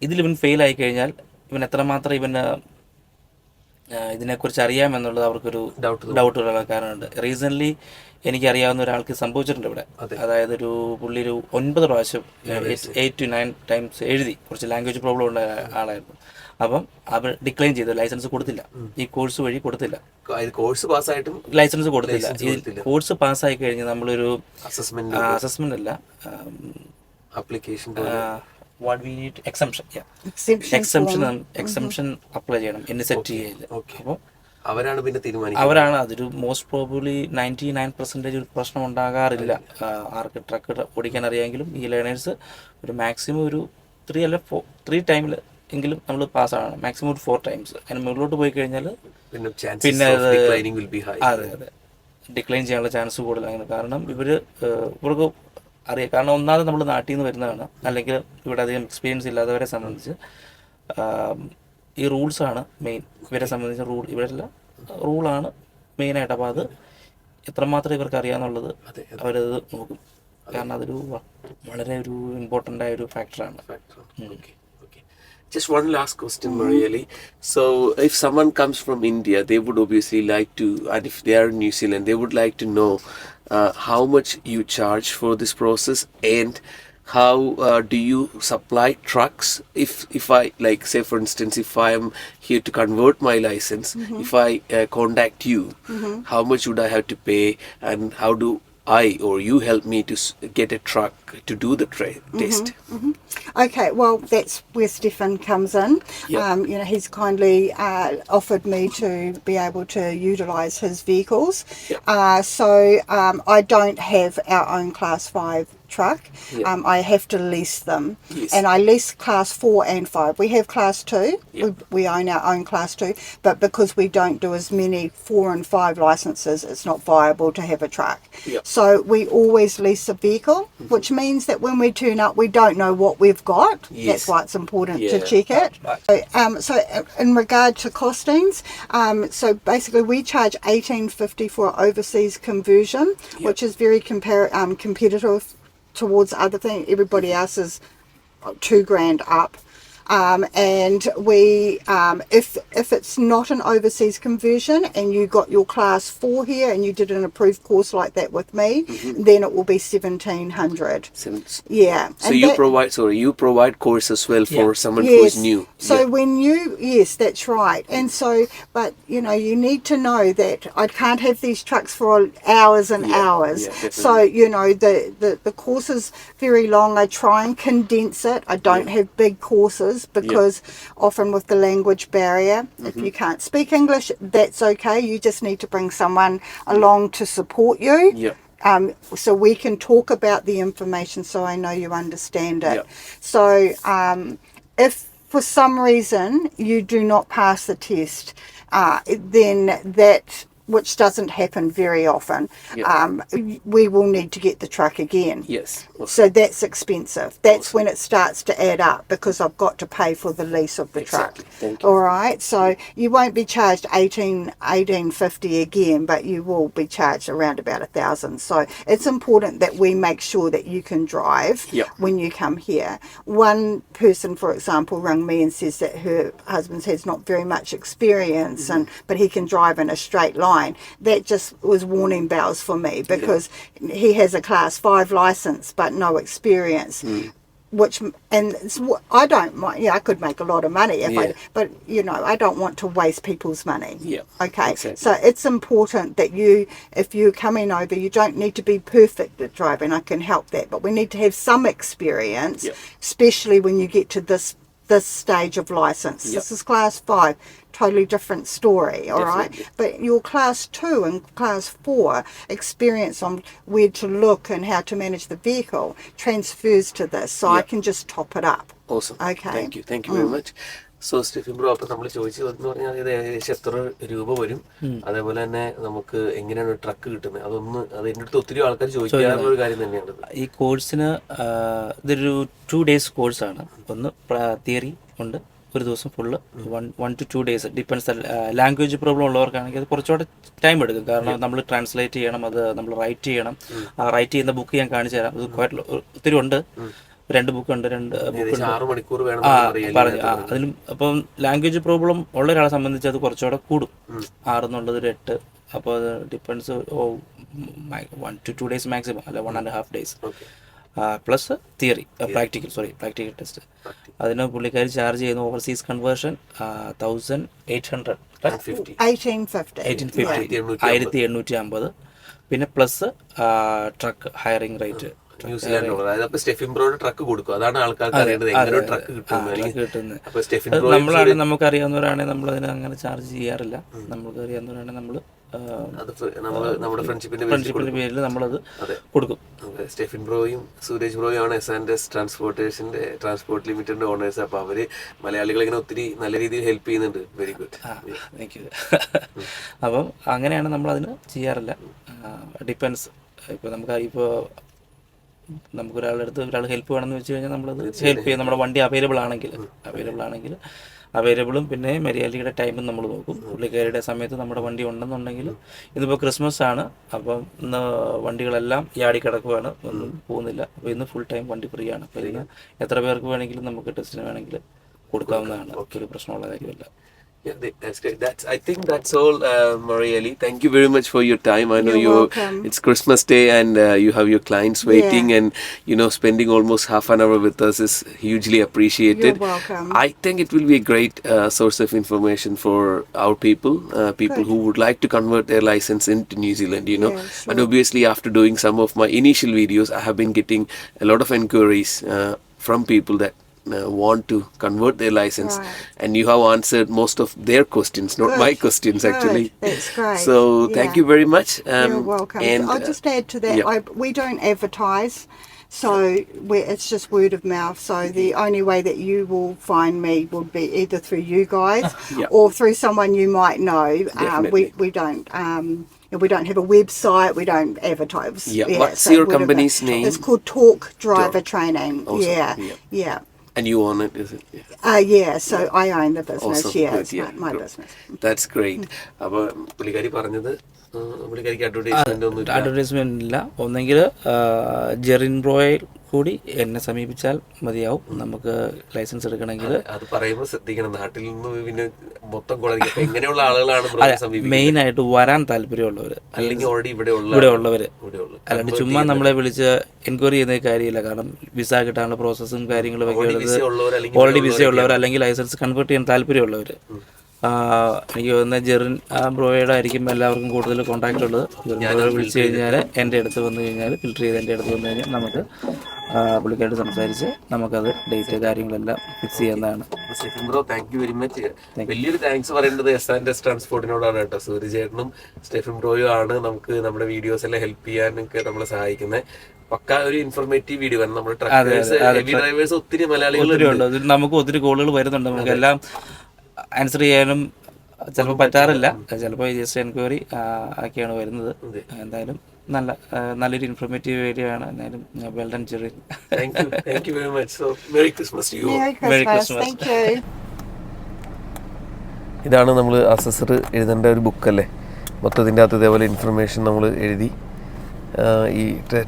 ഇതിൽ ഇവൻ ഫെയിൽ ആയി കഴിഞ്ഞാൽ ഇവൻ എത്രമാത്രം ഇവന് ഇതിനെക്കുറിച്ച് അറിയാമെന്നുള്ളത് അവർക്കൊരു ഡൗട്ടുള്ള കാരണമുണ്ട്. റീസെൻ്റ്ലി എനിക്കറിയാവുന്ന ഒരാൾക്ക് സംഭവിച്ചിട്ടുണ്ട് ഇവിടെ. അതായത് പുള്ളി 9 പ്രാവശ്യം 8 to 9 ടൈംസ് എഴുതി. കുറച്ച് ലാംഗ്വേജ് പ്രോബ്ലം ഉള്ള ആളായിരുന്നു. അപ്പം അവർ ഡിക്ലൈൻ ചെയ്തു, ലൈസൻസ് കൊടുത്തില്ല. ഈ കോഴ്സ് വഴി കൊടുത്തില്ല, കോഴ്സ് പാസ്സായിട്ടും ലൈസൻസ് കൊടുത്തില്ല. ഈ കോഴ്സ് പാസ്സായി കഴിഞ്ഞ് നമ്മളൊരു അസസ്മെന്റ് അല്ല, application what we need exemption apply ചെയ്യണം NSET. അപ്പോൾ അവരാണ് പിന്നെ തീരുമാനിക്കുന്നത്. അവരാണ് അതൊരു മോസ്റ്റ് പ്രോബബ്ലി 99% ഒരു പ്രശ്നം ഉണ്ടാകാറില്ല. ആർക്ക് ട്രക്ക് ഓടിക്കാൻ അറിയാമെങ്കിലും ഈ ലേണേഴ്സ് ഒരു മാക്സിമം ഒരു 3 അല്ല 3 ടൈമിൽ എങ്കിലും നമ്മൾ പാസ്സാണ്. മാക്സിമം ഒരു 4 ടൈംസ്. അതിന് മുകളിലോട്ട് പോയി കഴിഞ്ഞാൽ പിന്നെ അതെ ഡിക്ലൈൻ ചെയ്യാനുള്ള ചാൻസ് കൂടുതലാണ്. കാരണം ഇവർക്ക് അറിയാം. കാരണം ഒന്നാമത് നമ്മൾ നാട്ടിൽ നിന്ന് വരുന്നതാണ്, അല്ലെങ്കിൽ ഇവിടെ അധികം എക്സ്പീരിയൻസ് ഇല്ലാത്തവരെ സംബന്ധിച്ച് ഈ റൂൾസാണ് മെയിൻ. ഇവരെ സംബന്ധിച്ച് ഇവരെല്ലാം റൂളാണ് മെയിനായിട്ട്. അപ്പോൾ അത് എത്രമാത്രം ഇവർക്ക് അറിയാമെന്നുള്ളത് അവരത് നോക്കും. കാരണം അതൊരു വളരെ ഒരു ഇമ്പോർട്ടൻ്റ് ആയ ഒരു ഫാക്ടറാണ്. Just one last question, Malayali. So, if someone comes from India, they would obviously like to, and if they are in New Zealand, they would like to know how much you charge for this process, and how do you supply trucks? If I, like, say for instance, if I am here to convert my license, if I contact you, how much would I have to pay, and how do I or you help me to get a truck to do the test? Okay, well, that's where Stefan comes in. He's kindly offered me to be able to utilise his vehicles. So I don't have our own Class 5 truck. I have to lease them. And I lease Class 4 and 5. We have Class 2. We own our own Class 2. But because we don't do as many 4 and 5 licenses, it's not viable to have a truck. So we always lease a vehicle, which means that when we turn up, we don't know what we've got. That's why it's important to check it. So in regard to costings, so basically we charge $18.50 for overseas conversion, which is very competitive towards other things. Everybody else is $2,000 up. And we, if it's not an overseas conversion and you got your Class 4 here and you did an approved course like that with me, then it will be $1,700. Yeah. So you provide course as well for someone who is new. So when yes, that's right. And so, but you need to know that I can't have these trucks for hours and hours. So the course is very long. I try and condense it. I don't have big courses. Because often with the language barrier, if you can't speak English, that's okay. You just need to bring someone along to support you. So we can talk about the information so I know you understand it. So if for some reason you do not pass the test, then that, which doesn't happen very often, we will need to get the truck again. So that's expensive. That's when it starts to add up, because I've got to pay for the lease of the truck. All right. So you won't be charged $18.50 again, but you will be charged around about $1,000. So it's important that we make sure that you can drive when you come here. One person, for example, rang me and says that her husband has not very much experience, but he can drive in a straight line. That just was warning bells for me, because he has a Class 5 license but no experience. I don't mind. I could make a lot of money but I don't want to waste people's money. Okay. Exactly. So it's important that if you're coming over, you don't need to be perfect at driving. I can help that, but we need to have some experience, especially when you get to this stage of license. This is Class 5. Totally different story, all right? But your Class 2 and Class 4 experience on where to look and how to manage the vehicle transfers to this, so I can just top it up. Awesome. Okay. Thank you very much. So Stephin bro, അപ്പോൾ നമ്മൾ ചോദിച്ചതെന്ന് പറഞ്ഞാൽ ഇത് ഏകദേശം എത്ര രൂപ വരും, അതേപോലെ തന്നെ നമുക്ക് എങ്ങനെയാണ് ട്രക്ക് കിട്ടുന്നത്, അത് എൻ്റെ അടുത്ത് ഒത്തിരി ആൾക്കാർ ചോദിക്കാറുള്ള ഒരു കാര്യം തന്നെയാണ്. ഈ കോഴ്സിന് ഇതൊരു 2 days കോഴ്സാണ്. ഒന്ന് തിയറി ഉണ്ട്, ഒരു ദിവസം full 1 to 2 days depends. Language problem ഉള്ളവർക്കാണെങ്കിൽ അത് കുറച്ചുകൂടെ ടൈം എടുക്കും. കാരണം നമ്മൾ ട്രാൻസ്ലേറ്റ് ചെയ്യണം, അത് നമ്മൾ റൈറ്റ് ചെയ്യണം. ആ റൈറ്റ് ചെയ്യുന്ന ബുക്ക് ഞാൻ കാണിച്ചു തരാം. അത് ഒത്തിരി ഉണ്ട്, 2 ബുക്കുണ്ട്, 2 ബുക്കുണ്ട്. 6 മണിക്കൂർ വേണം പറഞ്ഞു. അതിലും അപ്പം ലാംഗ്വേജ് പ്രോബ്ലം ഉള്ള ഒരാളെ സംബന്ധിച്ച് അത് കുറച്ചുകൂടെ കൂടും. 6 എന്നുള്ളത് ഒരു 8. അപ്പോൾ അത് ഡിപ്പെൻസ് 1 to 2 days മാക്സിമം, അല്ല 1.5 days. Plus theory, practical test. അതിന് പുള്ളിക്കാരി ചാർജ് ചെയ്യുന്ന ഓവർസീസ് കൺവേർഷൻ 1850. പിന്നെ plus truck hiring rate. Truck കൊടുക്കും. അതാണ് ആൾക്കാർക്ക് അറിയേണ്ടത്, എങ്ങനെ ട്രക്ക് കിട്ടുന്നത്. നമ്മളാണ്, നമുക്കറിയാവുന്നവരാണെങ്കിൽ നമ്മളതിന് അങ്ങനെ ചാർജ് ചെയ്യാറില്ല. നമുക്ക് അറിയാവുന്നവരാണെങ്കിൽ നമ്മൾ നമ്മുടെ ഫ്രണ്ട്ഷിപ്പിന്റെ പേരിൽ നമ്മളത് കൊടുക്കും. സ്റ്റെഫിൻ ബ്രോയും സൂരജ് ബ്രോയും ആണ് S&S ട്രാൻസ്പോർട്ട് ലിമിറ്റഡിന്റെ ഓണേഴ്സ്. അപ്പൊ അവര് മലയാളികളെ ഇങ്ങനെ ഒത്തിരി നല്ല രീതിയിൽ ഹെൽപ്പ് ചെയ്യുന്നുണ്ട്. Very good. Thank you. അപ്പം അങ്ങനെയാണ് നമ്മളതിന് ചെയ്യാറില്ല. ഡിപ്പെൻസ്. ഇപ്പോൾ നമുക്കൊരാളുടെ അടുത്ത് ഒരാൾ ഹെൽപ്പ് വേണമെന്ന് വെച്ച് കഴിഞ്ഞാൽ നമ്മളത് ഹെൽപ്പ് ചെയ്യും. നമ്മുടെ വണ്ടി അവൈലബിളും പിന്നെ മലയാളിയുടെ ടൈമും നമ്മൾ നോക്കും. പുള്ളിക്കാരിയുടെ സമയത്ത് നമ്മുടെ വണ്ടി ഉണ്ടെന്നുണ്ടെങ്കിൽ, ഇന്നിപ്പോൾ ക്രിസ്മസ് ആണ്, അപ്പം ഇന്ന് വണ്ടികളെല്ലാം യാടി കിടക്കുവാണ്, ഒന്നും പോകുന്നില്ല. അപ്പോൾ ഇന്ന് ഫുൾ ടൈം വണ്ടി ഫ്രീ ആണ്. അപ്പോൾ ഇന്ന് എത്ര പേർക്ക് വേണമെങ്കിലും നമുക്ക് ടെസ്റ്റിന് വേണമെങ്കിൽ കൊടുക്കാവുന്നതാണ്. ഒരു പ്രശ്നമുള്ള കാര്യമല്ല. Yeah, that's great. I think that's all, Malayali. Thank you very much for your time. I know it's Christmas Day and you have your clients waiting, and spending almost half an hour with us is hugely appreciated. You're welcome. I think it will be a great source of information for our people who would like to convert their license into New Zealand. Yeah, sure. And obviously, after doing some of my initial videos, I have been getting a lot of inquiries from people that want to convert their license, and you have answered most of their questions, not my questions actually. That's great. So thank you very much. You're welcome. And I'll just add to that, we don't advertise, so it's just word of mouth. So the only way that you will find me would be either through you guys or through someone you might know. We don't have a website. We don't advertise. What's your company's name? It's called Talk Driver Training. Awesome. Yeah. And you own it, is it? So I own the business. Awesome. Yeah, Good, it's my business. That's great. അപ്പോൾ പുള്ളിക്കാരി പറഞ്ഞത് പുള്ളിക്കാരിക്ക് advertisement ഇല്ല. ഒന്നെങ്കിൽ ജെറിൻ ബ്രോയിൽ കൂടി എന്നെ സമീപിച്ചാൽ മതിയാവും നമുക്ക് ലൈസൻസ് എടുക്കണമെങ്കിൽ. അത് പറയുമ്പോൾ ശ്രദ്ധിക്കണം, നാട്ടിൽ നിന്ന് പിന്നെ മൊത്തം കുളരിക്കും. എങ്ങനെയുള്ള ആളുകളാണ് മെയിൻ ആയിട്ട് വരാൻ താല്പര്യമുള്ളവർ, അല്ലെങ്കിൽ ഓൾറെഡി ഇവിടെ ഉള്ളവർ. അല്ലാണ്ട് ചുമ്മാ നമ്മളെ വിളിച്ച് എൻക്വയറി ചെയ്യുന്ന കാര്യമില്ല. കാരണം വിസ കിട്ടാനുള്ള പ്രോസസ്സും കാര്യങ്ങളും ഒക്കെ ഉള്ളത് ഓൾറെഡി വിസ ഉള്ളവർ, അല്ലെങ്കിൽ ലൈസൻസ് കൺവേർട്ട് ചെയ്യാൻ താല്പര്യമുള്ളവർ. എനിക്ക് തോന്നുന്ന ജെറിൻ ബ്രോയുടെ ആയിരിക്കും എല്ലാവർക്കും കൂടുതൽ കോൺടാക്റ്റ് ഉള്ളത്. ജെറിൻ ബ്രോയെ വിളിച്ചു കഴിഞ്ഞാൽ എൻ്റെ അടുത്ത് വന്നു കഴിഞ്ഞാൽ, ഫിൽറ്റർ ചെയ്ത് എൻ്റെ അടുത്ത് വന്നു കഴിഞ്ഞാൽ നമുക്ക് പുള്ളിക്കായിട്ട് സംസാരിച്ച് നമുക്കത് ഡേറ്റ് കാര്യങ്ങളെല്ലാം ഫിക്സ് ചെയ്യുന്നതാണ്. Bro, thank you very much. വലിയൊരു താങ്ക്സ് പറയേണ്ടത് S&S ട്രാൻസ്പോർട്ടിനോടാണ് കേട്ടോ. സൂര്യചേട്ടനും സ്റ്റെഫിൻ ബ്രോയും ആണ് നമുക്ക് നമ്മുടെ വീഡിയോസ് എല്ലാം ഹെൽപ്പ് ചെയ്യാനൊക്കെ നമ്മളെ സഹായിക്കുന്നത്. പക്ക ഒരു ഇൻഫോർമേറ്റീവ് വീഡിയോ ആണ്. നമ്മുടെ ഡ്രൈവേഴ്സ് ഒത്തിരി മലയാളികളുണ്ട്. നമുക്ക് ഒത്തിരി കോളുകൾ വരുന്നുണ്ട്. നമുക്കെല്ലാം ആൻസർ ചെയ്യാനും ചിലപ്പോൾ പറ്റാറില്ല. ചിലപ്പോൾ ജസ്റ്റ് എൻക്വയറി ഒക്കെയാണ് വരുന്നത്. എന്തായാലും നല്ലൊരു ഇൻഫോർമേറ്റീവ് വീഡിയോ ആണ്. എന്തായാലും well done Jerin. Thank you very much. So Merry Christmas to you. Merry Christmas. Thank you. ഇതാണ് നമ്മൾ അസസർ എഴുതേണ്ട ഒരു ബുക്കല്ലേ. മൊത്തത്തിൻ്റെ അകത്ത് ഇതേപോലെ ഇൻഫർമേഷൻ നമ്മൾ എഴുതി ഈ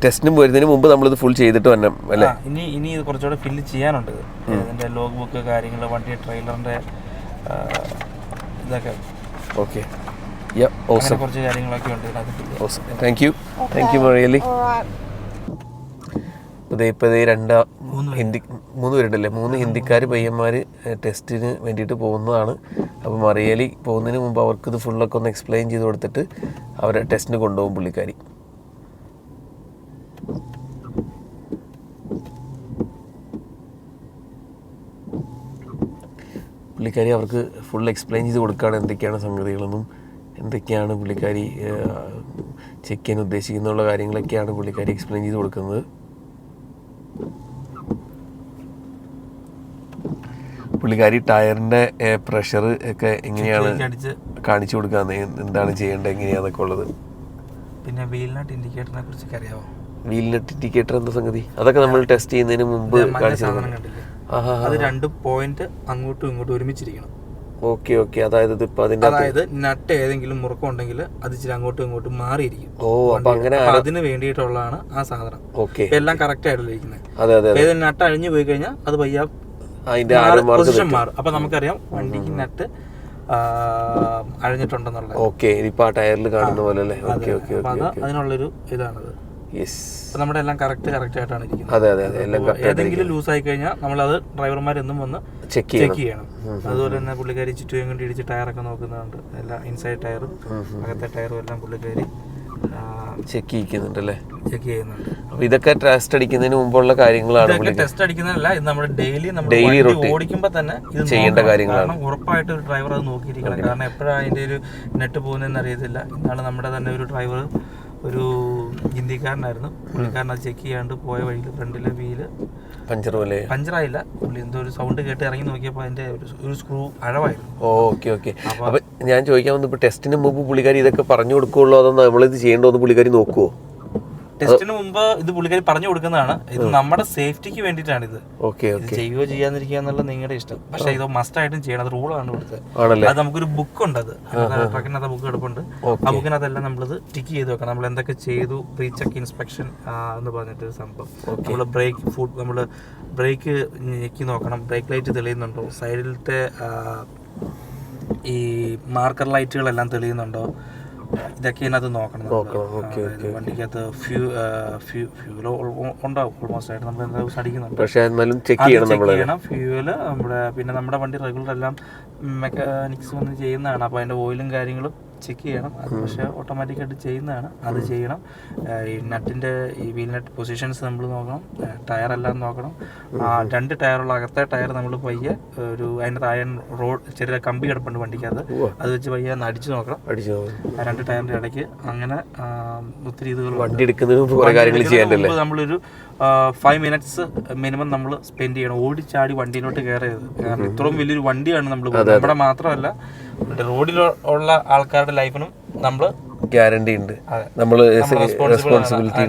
ടെസ്റ്റിനും വരുന്നതിന് മുമ്പ് നമ്മളിത് ഫുൾ ചെയ്തിട്ട് വരണം അല്ലേ. ഇനി ഇത് കുറച്ചുകൂടെ ഫില്ല് ചെയ്യാനുണ്ട്. ഇതിൻ്റെ ലോഗ് ബുക്ക് കാര്യങ്ങൾ, വണ്ടി ട്രെയിലറിൻ്റെ ഇതൊക്കെ. ഓക്കെ, കുറച്ച് കാര്യങ്ങളൊക്കെ ഉണ്ട്. താങ്ക് യു മറിയലി. ഇപ്പോൾ 3 പേരുണ്ടല്ലേ, 3 ഹിന്ദിക്കാർ പയ്യന്മാർ ടെസ്റ്റിന് വേണ്ടിയിട്ട് പോകുന്നതാണ്. അപ്പോൾ മറിയലി പോകുന്നതിന് മുമ്പ് അവർക്കിത് ഫുള്ളൊക്കെ ഒന്ന് എക്സ്പ്ലെയിൻ ചെയ്ത് കൊടുത്തിട്ട് അവരെ ടെസ്റ്റിന് കൊണ്ടുപോകും പുള്ളിക്കാരി. അവർക്ക് ഫുൾ എക്സ്പ്ലെയിൻ ചെയ്ത് കൊടുക്കുകയാണ് എന്തൊക്കെയാണ് സംഗതികളെന്നും, എന്തൊക്കെയാണ് പുള്ളിക്കാരി ചെക്ക് ചെയ്യാൻ ഉദ്ദേശിക്കുന്നുള്ള കാര്യങ്ങളൊക്കെയാണ് പുള്ളിക്കാരി എക്സ്പ്ലെയിൻ ചെയ്ത് കൊടുക്കുന്നത്. പുള്ളിക്കാരി ടയറിൻ്റെ പ്രഷർ ഒക്കെ എങ്ങനെയാണ് കാണിച്ചു കൊടുക്കുക, എന്താണ് ചെയ്യേണ്ടത്, എങ്ങനെയാണെന്നൊക്കെ ഉള്ളത്. പിന്നെ വീൽ നട്ട് ഇൻഡിക്കേറ്ററിനെ കുറിച്ചൊക്കെ അറിയാമോ? വീൽ നട്ട് ഇൻഡിക്കേറ്റർ എന്താ സംഗതി? അതൊക്കെ നമ്മൾ ടെസ്റ്റ് ചെയ്യുന്നതിന് മുമ്പ് കാണിച്ചു. അത് 2 പോയിന്റ് അങ്ങോട്ടും ഇങ്ങോട്ടും ഒരുമിച്ചിരിക്കണം. Okay okay. അതായത് ഇപ്പൊ അതിന്റെ അതായത് നട്ട് ഏതെങ്കിലും മുറുക്കം ഉണ്ടെങ്കിൽ അത് ഇച്ചിരി അങ്ങോട്ടും ഇങ്ങോട്ടും മാറിയിരിക്കും. അങ്ങനെ അതിന് വേണ്ടിയിട്ടുള്ളതാണ് ആ സാധനം. ഓക്കെ. എല്ലാം കറക്റ്റ് ആയിട്ടല്ലേ ഇരിക്കുന്നത്. അതെ അതെ. ഏത് നട്ട് അഴിഞ്ഞു പോയി കഴിഞ്ഞാൽ അത് പയ്യ പൊസിഷൻ മാറും. അപ്പൊ നമുക്കറിയാം വണ്ടിക്ക് നട്ട് അഴിഞ്ഞിട്ടുണ്ടെന്നുള്ളത്. ഓക്കെ. ഇപ്പൊ ആ ടയറിൽ കാണുന്ന പോലെ അല്ലേ? Okay okay. അതിനുള്ളൊരു ഇതാണത്. നമ്മുടെ എല്ലാം കറക്റ്റ് ആയിട്ടാണ് ഇരിക്കുന്നത്. അതെ അതെ എല്ലാം. ഏതെങ്കിലും ലൂസ് ആയി കഴിഞ്ഞാൽ നമ്മളത് ഡ്രൈവർമാരെന്നും വന്ന് ചെക്ക് ചെയ്യണം. അതുപോലെ തന്നെ പുള്ളിക്കാരി ചുറ്റും കൊണ്ട് ഇടിച്ച് ടയറൊക്കെ നോക്കുന്നുണ്ട്. എല്ലാം ഇൻസൈഡ് ടയറും അകത്തെ ടയറും എല്ലാം പുള്ളിക്കാരി ചെക്ക് ചെയ്യുന്നുണ്ടല്ലേ? ചെക്ക് ചെയ്യുന്നുണ്ട്. അപ്പൊ ഇതൊക്കെ ടെസ്റ്റ് അടിക്കുന്നതിന് മുമ്പുള്ള കാര്യങ്ങളാണ്. ടെസ്റ്റ് അടിക്കുന്നതല്ല, ഇത് നമ്മുടെ ഡെയിലി ഓടിക്കുമ്പോൾ തന്നെ ഇത് ചെയ്യേണ്ട കാര്യങ്ങളാണ്. ഉറപ്പായിട്ട് ഒരു ഡ്രൈവർ അത് നോക്കിയിരിക്കണം. കാരണം എപ്പോഴാണ് അതിന്റെ ഒരു നെറ്റ് പോകുന്നതെന്ന് അറിയത്തില്ല. ഇന്നാള് നമ്മുടെ തന്നെ ഒരു ഡ്രൈവർ, ഒരു ഹിന്ദിക്കാരനായിരുന്നു. പുള്ളിക്കാരൻ അത് ചെക്ക് ചെയ്യാണ്ട് പോയ വഴിയിൽ ഫ്രണ്ടിലെ വീല് പഞ്ചറായില്ല. പുള്ളി എന്തോ ഒരു സൗണ്ട് കേട്ട് ഇറങ്ങി നോക്കിയപ്പോൾ അതിന്റെ ഒരു സ്ക്രൂ അഴവായിരുന്നു. Okay okay. അപ്പൊ ഞാൻ ചോദിക്കാൻ വന്നു, ഇപ്പൊ ടെസ്റ്റിന് മുമ്പ് പുള്ളിക്കാരി ഇതൊക്കെ പറഞ്ഞു കൊടുക്കുള്ളൂ, അതോ നമ്മളിത് ചെയ്യേണ്ടതെന്ന് പുള്ളിക്കാരി നോക്കുവോ? ടെസ്റ്റിന് മുമ്പ് ഇത് പുള്ളിക്കാരി പറഞ്ഞു കൊടുക്കുന്നതാണ്. ഇത് നമ്മുടെ സേഫ്റ്റിക്ക് വേണ്ടിയിട്ടാണ്. ഇത് ചെയ്യുകയോ ചെയ്യാതിരിക്കുക എന്നുള്ള നിങ്ങളുടെ ഇഷ്ടം. പക്ഷെ ഇത് മസ്റ്റ് ആയിട്ടും ചെയ്യണം. അത് റൂളാണ് ഇവിടുത്തെ. അത് നമുക്കൊരു ബുക്ക് ഉണ്ട്. അത് ട്രക്കിനകത്ത് ബുക്ക് എടുപ്പുണ്ട്. ആ ബുക്കിനകത്തെല്ലാം നമ്മളിത് ടിക്ക് ചെയ്ത് വെക്കണം. നമ്മൾ എന്തൊക്കെ ചെയ്തു, പ്രീ ചെക്ക് ഇൻസ്പെക്ഷൻ എന്ന് പറഞ്ഞിട്ടൊരു സംഭവം. നമ്മള് ബ്രേക്ക് ഞെക്കി നോക്കണം. ബ്രേക്ക് ലൈറ്റ് തെളിയുന്നുണ്ടോ, സൈഡിലത്തെ ഈ മാർക്കർ ലൈറ്റുകളെല്ലാം തെളിയുന്നുണ്ടോ, ഇതൊക്കെ ഇതിനകത്ത് നോക്കണം. വണ്ടിക്കകത്ത് ഫ്യൂവൽ ഉണ്ടാവും. ഓൾമോസ്റ്റ് ആയിട്ട് നമ്മൾ എന്താ അടിക്കുന്നുണ്ട്, ചെക്ക് ചെയ്യണം ഫ്യൂവല്. പിന്നെ നമ്മുടെ വണ്ടി റെഗുലർ എല്ലാം മെക്കാനിക്സ് വന്ന് ചെയ്യുന്നതാണ്. അപ്പോൾ അതിൻ്റെ ഓയിലും കാര്യങ്ങളും ചെക്ക് ചെയ്യണം. അത് പക്ഷേ ഓട്ടോമാറ്റിക്കായിട്ട് ചെയ്യുന്നതാണ്. അത് ചെയ്യണം. ഈ നട്ടിൻ്റെ ഈ വീൽ നട്ട് പൊസിഷൻസ് നമ്മൾ നോക്കണം. ടയറെല്ലാം നോക്കണം. 2 ടയറുള്ള അകത്തെ ടയർ നമ്മൾ പയ്യെ ഒരു അതിൻ്റെ താഴെ ചെറിയ കമ്പി കിടപ്പുണ്ട് വണ്ടിക്കകത്ത്, അത് വെച്ച് പയ്യെ ഒന്ന് അടിച്ചു നോക്കണം. 2 ടയറിൻ്റെ ഇടയ്ക്ക്. അങ്ങനെ ഒത്തിരി ഇതുകൾ വണ്ടി എടുക്കുന്നതിന് നമ്മളൊരു 5 മിനിറ്റ്സ് മിനിമം നമ്മൾ സ്പെൻഡ് ചെയ്യണം. ഓടിച്ചാടി വണ്ടിയിലോട്ട് കയറരുത്. കാരണം ഇത്രയും വലിയൊരു വണ്ടിയാണ് നമ്മൾ. നമ്മുടെ മാത്രമല്ല, റോഡിലുള്ള ആൾക്കാരുടെ ലൈഫിനും നമ്മൾ ഗ്യാരണ്ടി ഉണ്ട്. റെസ്പോൺസിബിലിറ്റി.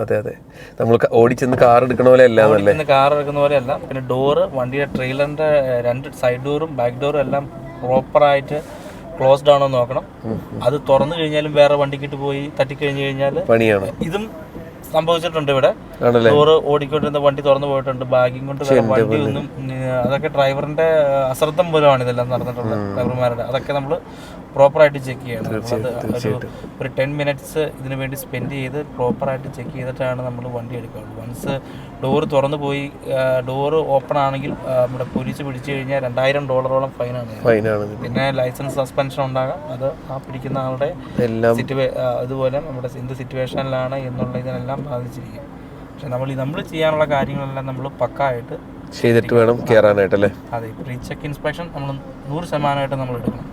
അതെ അതെ. നമ്മൾ ഓടിച്ചെന്ന് കാർ എടുക്കണ പോലെ അല്ല. കാർ എടുക്കുന്ന പോലെ അല്ല. പിന്നെ ഡോറ്, വണ്ടിയുടെ ട്രെയിലറിന്റെ 2 സൈഡ് ഡോറും ബാക്ക് ഡോറും എല്ലാം പ്രോപ്പറായിട്ട് ക്ലോസ്ഡ് ആണോ നോക്കണം. അത് തുറന്നു കഴിഞ്ഞാലും വേറെ വണ്ടിക്കിട്ട് പോയി തട്ടിക്കഴിഞ്ഞു കഴിഞ്ഞാൽ പണിയാണ്. ഇതും സംഭവിച്ചിട്ടുണ്ട് ഇവിടെ. ഡോറ് ഓടിക്കൊണ്ടിരുന്ന വണ്ടി തുറന്നു പോയിട്ടുണ്ട്. ബാഗിങ് കൊണ്ട് വണ്ടി ഒന്നും, അതൊക്കെ ഡ്രൈവറിന്റെ അശ്രദ്ധം മൂലമാണ് ഇതെല്ലാം നടന്നിട്ടുള്ളത്. ഡ്രൈവർമാരുടെ അതൊക്കെ നമ്മൾ പ്രോപ്പറായിട്ട് ചെക്ക് ചെയ്യണം. ഒരു 10 മിനിറ്റ്സ് ഇതിനു വേണ്ടി സ്പെൻഡ് ചെയ്ത് പ്രോപ്പറായിട്ട് ചെക്ക് ചെയ്തിട്ടാണ് നമ്മൾ വണ്ടി എടുക്കുകയുള്ളൂ. വൺസ് ഡോറ് തുറന്നു പോയി, ഡോറ് ഓപ്പൺ ആണെങ്കിൽ നമ്മുടെ പോലീസ് പിടിച്ചു കഴിഞ്ഞാൽ $2000 ഫൈനാണ്. പിന്നെ ലൈസൻസ് സസ്പെൻഷൻ ഉണ്ടാകാം. അത് ആ പിടിക്കുന്ന ആളുടെ ഇതുപോലെ നമ്മുടെ എന്ത് സിറ്റുവേഷനിലാണ് എന്നുള്ള ഇതിനെല്ലാം ബാധിച്ചിരിക്കും. പക്ഷെ നമ്മൾ ചെയ്യാനുള്ള കാര്യങ്ങളെല്ലാം നമ്മൾ പക്കായിട്ട് ചെയ്തിട്ട് വേണം കയറാനായിട്ടല്ലേ? അതെ. പ്രീ ചെക്ക് ഇൻസ്പെക്ഷൻ നമ്മൾ 100% നമ്മൾ എടുക്കണം.